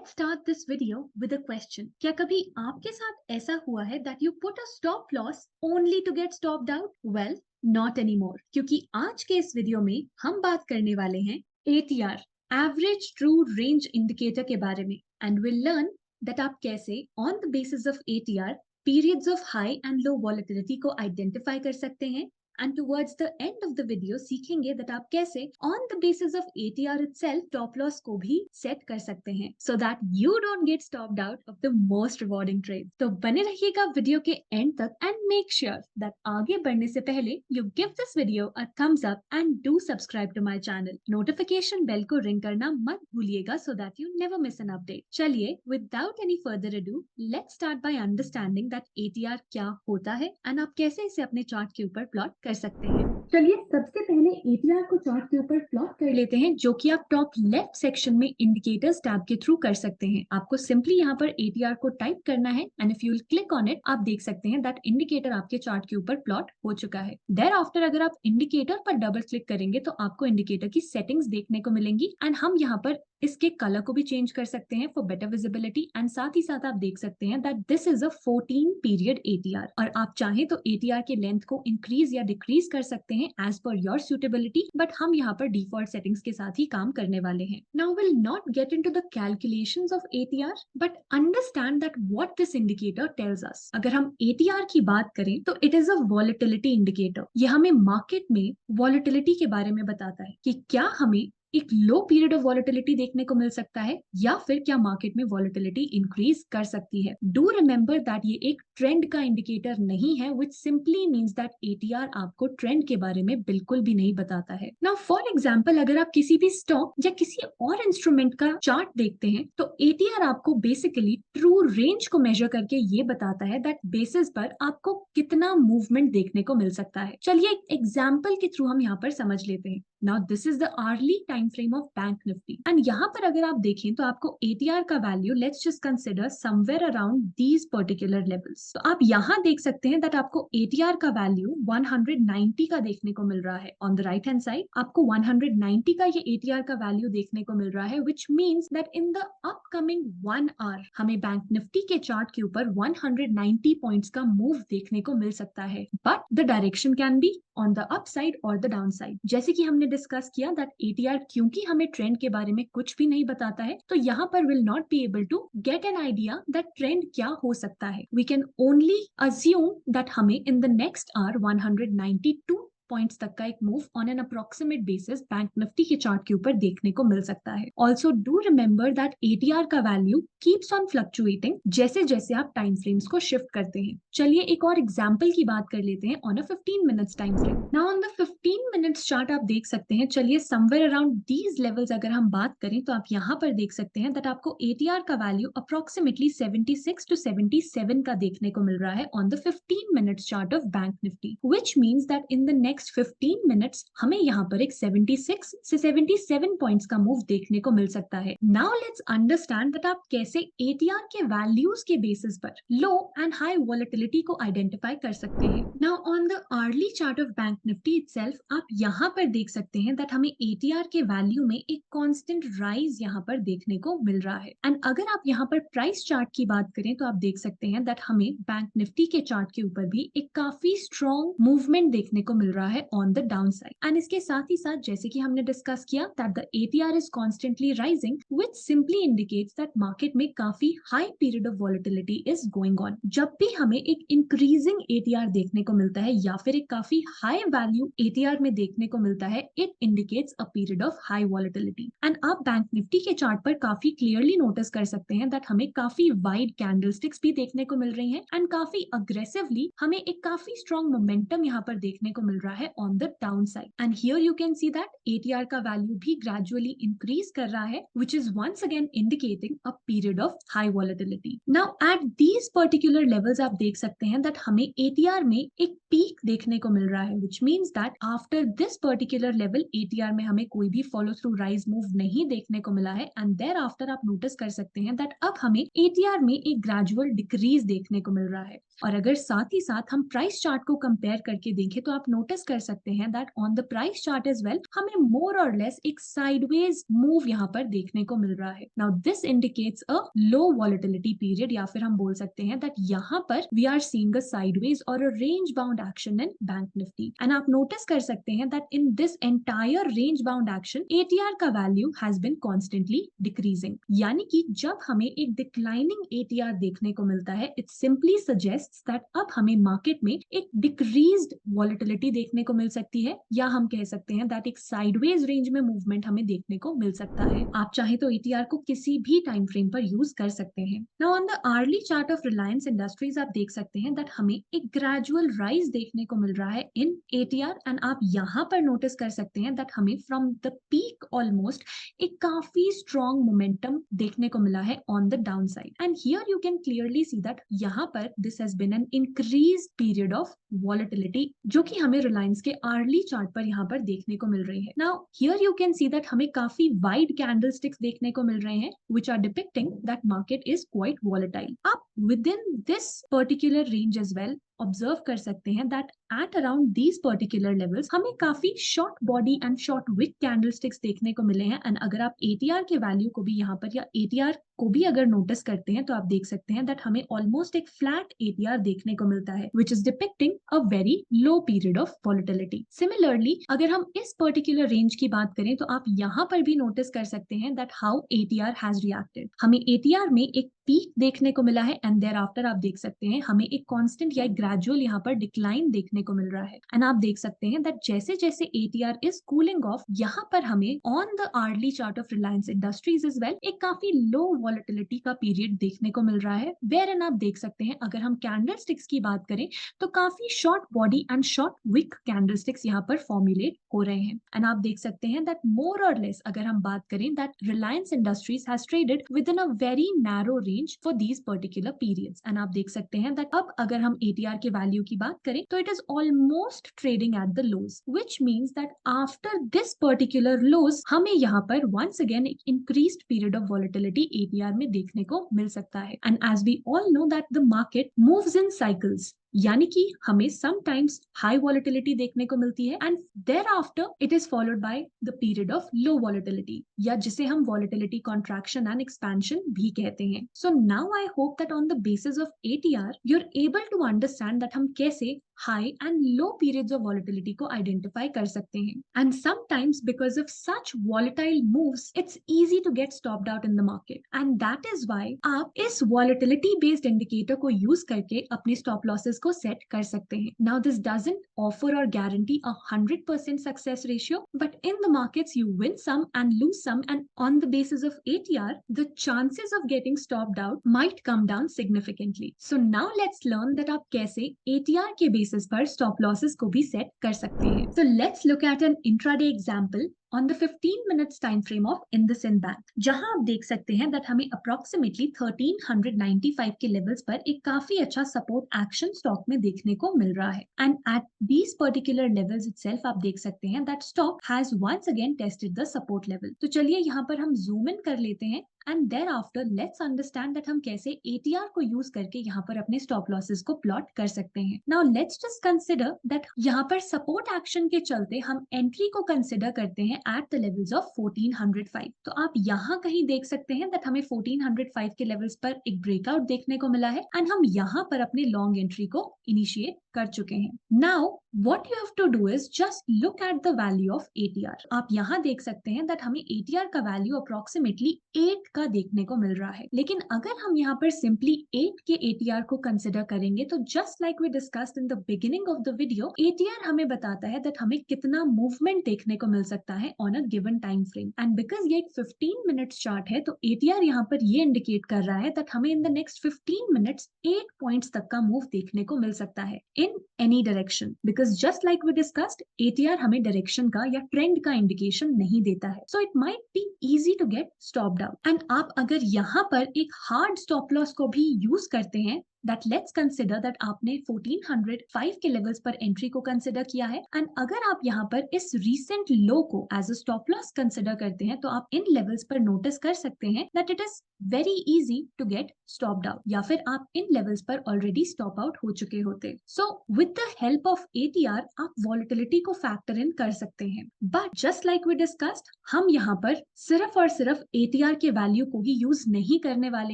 Let's start this video with a question. क्या कभी आपके साथ ऐसा हुआ है that you put a stop loss only to get stopped out? Well, not anymore. क्योंकि आज के इस वीडियो में हम बात करने वाले हैं ATR, Average True Range Indicator के बारे में, and we'll learn that आप कैसे on the basis of ATR periods of high and low volatility को identify कर सकते हैं. And towards the end of the video सीखेंगे that आप कैसे on the basis of ATR itself stop loss को भी set कर सकते हैं so that you don't get stopped out of the most rewarding trade. तो बने रहिएगा वीडियो के end तक and make sure that आगे बढ़ने से पहले you give this video a thumbs up and do subscribe to my channel. Notification bell को ring करना मत भूलिएगा so that you never miss an update. चलिए without any further ado, let's start by understanding that ATR क्या होता है and आप कैसे इसे अपने चार्ट के ऊपर प्लॉट कर सकते हैं। चलिए सबसे पहले ATR को चार्ट के ऊपर प्लॉट कर लेते हैं, जो कि आप टॉप लेफ्ट सेक्शन में इंडिकेटर्स टैब के थ्रू कर सकते हैं। आपको सिंपली यहाँ पर ATR को टाइप करना है and if you will click on it, आप देख सकते हैं दैट इंडिकेटर आपके चार्ट के ऊपर प्लॉट हो चुका है। देयर आफ्टर अगर आप इंडिकेटर पर डबल क्लिक करेंगे तो आपको इंडिकेटर की सेटिंग्स देखने को मिलेंगी एंड हम यहाँ पर इसके कलर को भी चेंज कर सकते हैं फॉर बेटर विजिबिलिटी एंड साथ ही साथ आप देख सकते हैं that this is a 14 period ATR और आप चाहें तो ATR के लेंथ को इंक्रीज या डिक्रीज कर सकते हैं as per your suitability, but हम यहाँ पर डिफॉल्ट सेटिंग्स के साथ ही काम करने वाले हैं। Now will not get into the calculations of ATR but understand that what this indicator tells us. अगर हम ATR की बात करें तो it is a volatility indicator. ये हमें मार्केट में वॉलेटिलिटी के बारे में बताता है कि क्या हमें एक लो पीरियड ऑफ वॉलेटिलिटी देखने को मिल सकता है या फिर क्या मार्केट में वॉलेटिलिटी इंक्रीज कर सकती है। डू रिमेंबर दैट ये एक ट्रेंड का इंडिकेटर नहीं है, विच सिंपली मींस दैट ATR आपको ट्रेंड के बारे में बिल्कुल भी नहीं बताता है। नाउ फॉर एग्जांपल अगर आप किसी भी स्टॉक या किसी और इंस्ट्रूमेंट का चार्ट देखते हैं तो ATR आपको बेसिकली ट्रू रेंज को मेजर करके ये बताता है दैट बेसिस पर आपको कितना मूवमेंट देखने को मिल सकता है। चलिए एक एग्जाम्पल के थ्रू हम यहाँ पर समझ लेते हैं। Now this is the hourly time frame of Bank Nifty and यहाँ पर अगर आप देखें तो आपको ATR का value let's just consider somewhere around these particular levels। तो आप यहाँ देख सकते हैं that आपको ATR का वैल्यू 190 का देखने को मिल रहा है। On the right hand side आपको 190 का ये ATR का वैल्यू देखने को मिल रहा है, which means that in the upcoming 1 hour हमें बैंक निफ्टी के चार्ट के ऊपर 190 पॉइंट्स का मूव देखने को मिल सकता है, but the direction can be on the upside और द डाउनसाइड। जैसे कि हमने डिस्कस किया दैट ATR क्योंकि हमें ट्रेंड के बारे में कुछ भी नहीं बताता है तो यहाँ पर will not be able to get an idea that trend क्या हो सकता है। We can only assume that हमें in the next hour 192 points तक का एक move on an approximate basis bank Nifty के चार्ट के ऊपर देखने को मिल सकता है। Also do remember that ATR का वैल्यू कीप्स ऑन फ्लक्चुएटिंग जैसे जैसे आप टाइम फ्रेम्स को शिफ्ट करते हैं। चलिए एक और एग्जांपल की बात कर लेते हैं on a 15 minutes time frame. Now on the 15 minutes chart आप देख सकते हैं, चलिए समवेयर अराउंड दीज लेवल्स अगर हम बात करें तो आप यहाँ पर देख सकते हैं दैट आपको ATR का वैल्यू अप्रोक्सीमेटली 76 टू 77 का देखने को मिल रहा है on the 15 minutes chart of bank Nifty, which means that in the next 15 minutes हमें यहाँ पर एक 76 से 77 पॉइंट्स का मूव देखने को मिल सकता है। नाउ लेट्स अंडरस्टैंड दैट आप कैसे ATR के वैल्यूज के बेसिस पर लो एंड हाई वॉलेटिलिटी को आइडेंटिफाई कर सकते हैं। Now on the hourly chart of bank Nifty itself आप यहाँ पर देख सकते हैं दैट हमें ATR के वैल्यू में एक कांस्टेंट राइज यहाँ पर देखने को मिल रहा है एंड अगर आप यहाँ पर प्राइस चार्ट की बात करें तो आप देख सकते हैं दैट हमें बैंक निफ्टी के चार्ट के ऊपर भी एक काफी स्ट्रॉन्ग मूवमेंट देखने को मिल रहा है on the down side. And इसके साथ ही साथ जैसे कि हमने डिस्कस किया that the ATR is constantly rising, which simply indicates that market में काफी high period of volatility is going on. जब भी हमें एक इंक्रीजिंग ATR देखने को मिलता है या फिर एक काफी हाई वैल्यू ATR में देखने को मिलता है, it indicates a period of high volatility. And आप बैंक निफ्टी के चार्ट पर काफी क्लियरली नोटिस कर सकते हैं दैट हमें काफी वाइड कैंडलस्टिक्स भी देखने को मिल रही हैं एंड काफी अग्रेसिवली हमें एक काफी स्ट्रॉन्ग मोमेंटम यहाँ पर देखने को मिल रहा है on the downside, and here you can see that ATR का वैल्यू भी gradually increase कर रहा है, which is once again indicating a period of high volatility. Now at these particular levels आप देख सकते हैं that हमें ATR में एक पीक देखने को मिल रहा है, which means that after this particular level ATR में हमें कोई भी follow through rise move नहीं देखने को मिला है and thereafter आप notice कर सकते हैं that अब हमें ATR में एक gradual decrease देखने को मिल रहा है। और अगर साथ ही साथ हम प्राइस चार्ट को कंपेयर करके देखें तो आप नोटिस कर सकते हैं that on the price chart as well हमें मोर और लेस एक साइडवेज मूव यहाँ पर देखने को मिल रहा है. Now this indicates a low volatility period, या फिर हम बोल सकते हैं दैट यहाँ पर we are seeing a sideways और a range bound action in bank Nifty. And आप नोटिस कर सकते हैं that in this entire range bound action ATR का value has been constantly decreasing. यानी कि जब हमें एक डिक्लाइनिंग एटीआर देखने को मिलता है, इट सिंपली सजेस्ट्स दैट अब हमें मार्केट में एक डिक्रीज्ड वॉलेटिलिटी देखने को मिल सकती है, या हम कह सकते हैं दैट एक साइडवेज रेंज में मूवमेंट हमें देखने को मिल सकता है. आप चाहे तो एटीआर को किसी भी टाइम फ्रेम पर यूज कर सकते हैं. Now on the hourly chart of Reliance Industries आप देख सकते हैं दैट हमें एक ग्रेजुअल राइज देखने को मिल रहा है इन एटीआर. एंड आप यहाँ पर नोटिस कर सकते हैं दैट हमें फ्रॉम द पीक ऑलमोस्ट एक काफी स्ट्रॉन्ग मोमेंटम देखने को मिला है on the down side. And here you can clearly see that यहाँ पर this has been an increase period of volatility, जो कि हमें रिलायंस के आर्ली चार्ट पर यहाँ पर देखने को मिल रही है. Now here you can see that हमें काफी वाइड कैंडल स्टिक्स देखने को मिल रहे हैं which are depicting that market is quite volatile. आप within this particular range as well observe कर सकते हैं that at around these particular levels हमें काफी short body and short wick candlesticks देखने को मिले हैं. एंड अगर आप एटीआर के वैल्यू को भी यहाँ पर या एटीआर को भी अगर नोटिस करते हैं तो आप देख सकते हैं दैट हमें ऑलमोस्ट एक फ्लैट एटीआर देखने को मिलता है which is depicting a very low period of volatility. Similarly अगर हम इस पर्टिकुलर रेंज की बात करें तो आप यहाँ पर भी नोटिस कर सकते हैं that how ATR has reacted. हमें एटीआर में एक पीक देखने को मिला है एंड देयर आफ्टर आप देख सकते हैं हमें एक कांस्टेंट या एक ग्रेजुअल यहाँ पर डिक्लाइन देखने को मिल रहा है. एंड आप देख सकते हैं दैट जैसे जैसे एटीआर इज कूलिंग ऑफ, यहाँ पर हमें on the hourly chart of Reliance Industries is well एक काफी लो वॉलेटिलिटी का पीरियड देखने को मिल रहा है, वेयर एंड आप देख सकते हैं अगर हम कैंडल स्टिक्स की बात करें तो काफी short body and short wick candlesticks यहाँ पर फॉर्मुलेट हो रहे हैं. एंड आप देख सकते हैं दैट मोर और लेस अगर हम बात करें that Reliance industries has traded with in a very narrow range for these particular periods. And आप देख सकते हैं दैट अब अगर हम एटीआर के वैल्यू की बात करें तो it is almost trading at the lows, which means that after this particular lows हमें यहाँ पर वंस अगेन एक increased period of volatility ATR में देखने को मिल सकता है. And as we all know that the market moves in cycles, यानी कि हमें समटाइम्स हाई वॉलेटिलिटी देखने को मिलती है and thereafter it is followed by the period of low volatility, या जिसे हम वॉलेटिलिटी कॉन्ट्रैक्शन एंड एक्सपेंशन भी कहते हैं. So now I hope that on the basis of ATR you are able to understand that हम कैसे high and low periods of volatility को identify कर सकते हैं. And sometimes because of such volatile moves it's easy to get stopped out in the market, and that is why आप इस volatility based indicator को use करके अपनी stop losses को सेट कर सकते हैं. नाउ दिस डजंट ऑफर और guarantee a 100% success ratio, but in the markets you win some and lose some, and on the basis of ATR the chances of getting stopped out might come down significantly. So now let's learn that आप कैसे ATR के basis पर stop losses को भी set कर सकते हैं. So let's look at an intraday example on the 15 minutes time frame of IndusInd Bank, जहां आप देख सकते हैं that हमें approximately 1395 के लेवल्स पर एक काफी अच्छा सपोर्ट एक्शन स्टॉक में देखने को मिल रहा है. And at these particular levels itself आप देख सकते हैं that stock has once again tested the support level. तो चलिए यहाँ पर हम जूम इन कर लेते हैं and thereafter let's understand that हम कैसे एटीआर को यूज करके यहाँ पर अपने स्टॉप लॉसेस को प्लॉट कर सकते हैं. Now let's just consider that यहाँ पर सपोर्ट एक्शन के चलते हम एंट्री को कंसिडर करते हैं एट द लेवल्स ऑफ 1405. तो आप यहाँ कहीं देख सकते हैं दैट हमें 1405 के लेवल्स पर एक ब्रेकआउट देखने को मिला है एंड हम यहाँ पर अपने लॉन्ग एंट्री को इनिशिएट कर चुके हैं. Now what you have to do is just look at the value of ATR. आप यहाँ देख सकते हैं that हमें ATR का वैल्यू approximately 8 का देखने को मिल रहा है. लेकिन अगर हम यहाँ पर simply 8 के ATR को कंसिडर करेंगे तो just like we discussed in the beginning of the video, ATR हमें बताता है that हमें कितना मूवमेंट देखने को मिल सकता है on a given time frame. And because ये एक 15 minutes चार्ट है तो ATR यहाँ पर ये इंडिकेट कर रहा है that हमें in the next 15 minutes 8 points तक का मूव देखने को मिल सकता है in any direction. Because just like we discussed, ATR हमें डायरेक्शन का या ट्रेंड का इंडिकेशन नहीं देता है. So it might be easy to get stopped out. And आप अगर यहाँ पर एक हार्ड स्टॉप लॉस को भी यूज करते हैं that let's consider that आपने 1405 के लेवल्स पर एंट्री को कंसिडर किया है एंड अगर आप यहाँ पर इस रीसेंट लो को as a stop loss consider करते हैं तो आप इन लेवल्स पर नोटिस कर सकते हैं that it is very easy to get stopped out या फिर आप इन लेवल्स पर ऑलरेडी स्टॉप आउट हो चुके होते। So with the help of ATR आप वॉलेटिलिटी को फैक्टर इन कर सकते हैं, but just like we discussed हम यहाँ पर सिर्फ और सिर्फ एटीआर के वैल्यू को ही यूज नहीं करने वाले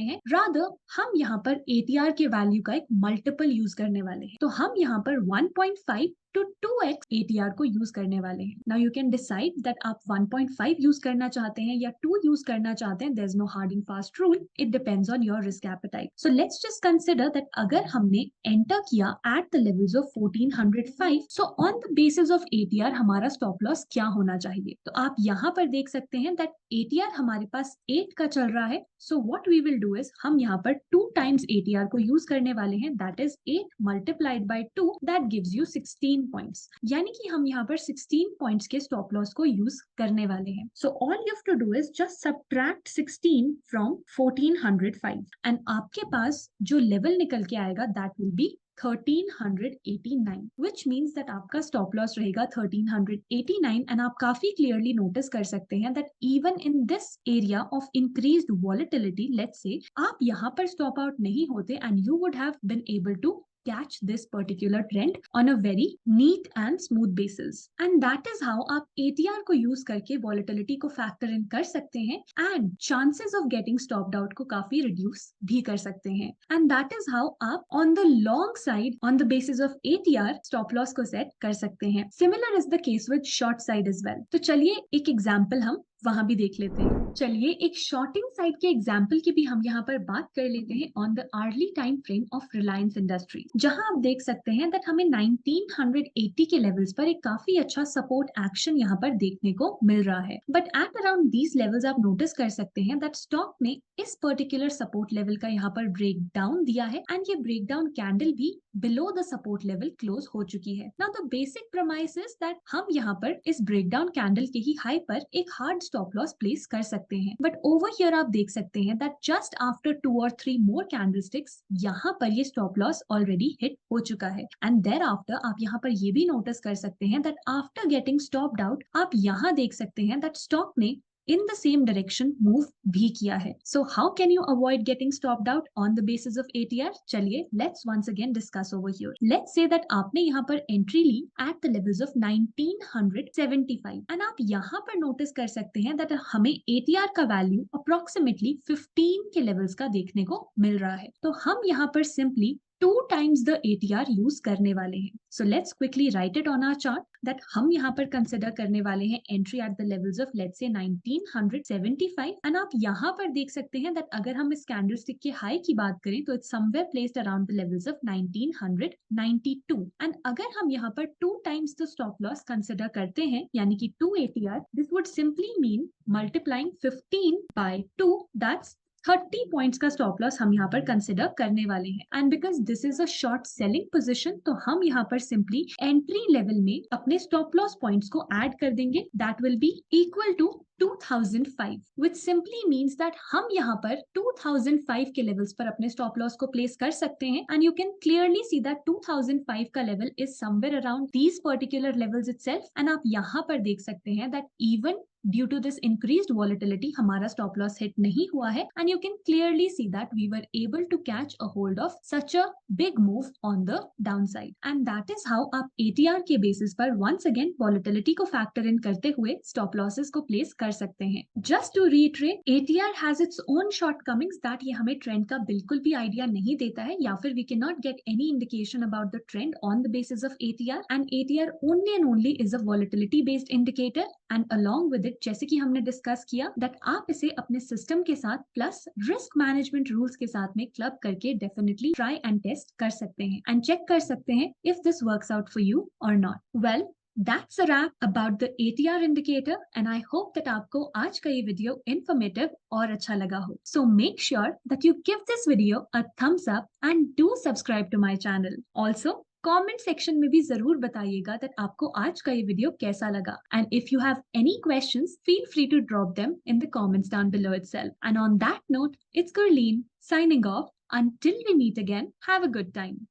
हैं, रादर हम यहाँ पर एटीआर के वैल्यू का एक मल्टीपल यूज करने वाले हैं। तो हम यहाँ पर 1.5 to 2x ATR को यूज करने वाले हैं। Now you can decide that आप 1.5 यूज करना चाहते हैं या 2 यूज करना चाहते हैं। There is no hard and fast rule, it depends on your risk appetite. So let's just consider that अगर हमने एंटर किया at the levels of 1405, so on the basis of ATR हमारा स्टॉप लॉस क्या होना चाहिए। तो आप यहाँ पर देख सकते हैं दैट ATR हमारे पास 8 का चल रहा है। So what we will do is हम यहाँ पर 2 टाइम्स ATR को यूज करने वाले हैं, that is 8 multiplied by 2, that gives you 16 points. यानी कि हम यहाँ पर 16 पॉइंट्स के स्टॉप लॉस को यूज करने वाले हैं। So all you have to do is just subtract 16 from 1405 and आपके पास जो लेवल निकल के आएगा that will be 1389, which means that आपका स्टॉप लॉस रहेगा 1389 एंड आप काफी क्लियरली नोटिस कर सकते हैं that even in this area of increased volatility, let's say आप यहाँ पर स्टॉप आउट नहीं होते and you would have been able to catch this particular trend on a very neat and smooth basis, and that is how आप ATR को use करके volatility को factor in कर सकते हैं and chances of getting stopped out को काफी reduce भी कर सकते हैं, and that is how आप on the long side on the basis of ATR stop loss को set कर सकते हैं। Similar is the case with short side as well। तो चलिए एक example हम वहां भी देख लेते हैं। चलिए एक शॉर्टिंग साइड के एग्जाम्पल की भी हम यहाँ पर बात कर लेते हैं on the early time frame of Reliance industries, जहां आप देख सकते हैं दैट हमें 1980 के लेवल्स पर एक काफी अच्छा सपोर्ट एक्शन यहाँ पर देखने को मिल रहा है, but at around these levels आप नोटिस कर सकते हैं दैट स्टॉक ने इस पर्टिकुलर सपोर्ट लेवल का यहाँ पर ब्रेक डाउन दिया है एंड ये ब्रेक डाउन कैंडल भी below the support level close हो चुकी है। Now the basic premise is that हम यहाँ पर इस ब्रेकडाउन कैंडल के ही हाई पर एक हार्ड स्टॉप लॉस प्लेस कर सकते हैं, बट ओवर हियर आप देख सकते हैं that just after 2 or 3 more candlesticks यहाँ पर ये स्टॉप लॉस ऑलरेडी हिट हो चुका है एंड देयर आफ्टर आप यहाँ पर ये भी नोटिस कर सकते हैं that after getting stopped out आप यहाँ देख सकते हैं दैट स्टॉक ने in the same direction move भी किया है। So how can you avoid getting stopped out on the basis of ATR? चलिए let's once again discuss over here. Let's say that आपने यहाँ पर entry Lee at the levels of 1975 and आप यहाँ पर notice कर सकते हैं that हमें ATR का value approximately 15 के levels का देखने को मिल रहा है। तो हम यहाँ पर simply 2 times the ATR use करने वाले हैं। So let's quickly write it on our chart that हम यहाँ पर कंसिडर करने वाले हैं entry at the levels of let's say 1975 and आप यहाँ पर देख सकते हैं that अगर हम इस कैंडलस्टिक के हाई की बात करें तो it's somewhere placed around the levels of 1992 and अगर हम यहाँ पर 2 times the stop loss consider करते हैं यानी कि 2 ATR, this would simply mean multiplying 15 by 2, that's 30 points का स्टॉप लॉस हम यहाँ पर कंसिडर करने वाले हैं and because this is a short selling position तो हम यहाँ पर सिंपली एंट्री लेवल में अपने स्टॉप लॉस पॉइंट्स को ऐड कर देंगे, that will be equal to 2005, which simply means that हम यहाँ पर 2005 के लेवल्स पर अपने स्टॉप लॉस को प्लेस कर सकते हैं and you can clearly see that 2005 का level is somewhere around these particular levels itself and आप यहाँ पर देख सकते हैं that even due to this increased volatility हमारा stop loss hit नहीं हुआ है and you can clearly see that we were able to catch a hold of such a big move on the downside and that is how आप ATR के basis पर once again volatility को factor in करते हुए stop losses को place कर सकते हैं। Just to reiterate, ATR has its own shortcomings that ये हमें trend का बिल्कुल भी idea नहीं देता है या फिर we cannot get any indication about the trend on the basis of ATR and ATR only and only is a volatility based indicator and along with it जैसे कि हमने डिस्कस किया दैट आप इसे अपने सिस्टम के साथ प्लस रिस्क मैनेजमेंट रूल्स के साथ में क्लब करके डेफिनेटली ट्राई एंड टेस्ट कर सकते हैं एंड चेक कर सकते हैं if this works out for you और not. Well That's a wrap about the ATR indicator and I hope that आपको आज का ये वीडियो informative और अच्छा लगा हो। So make sure that you give this video a thumbs up and do subscribe to my channel. Also, comment section में भी जरूर बताइएगा दैट आपको आज का ये वीडियो कैसा लगा and if you have any questions feel free to drop them in the comments down below itself and on that note it's Gurleen signing off Until we meet again, have a good time.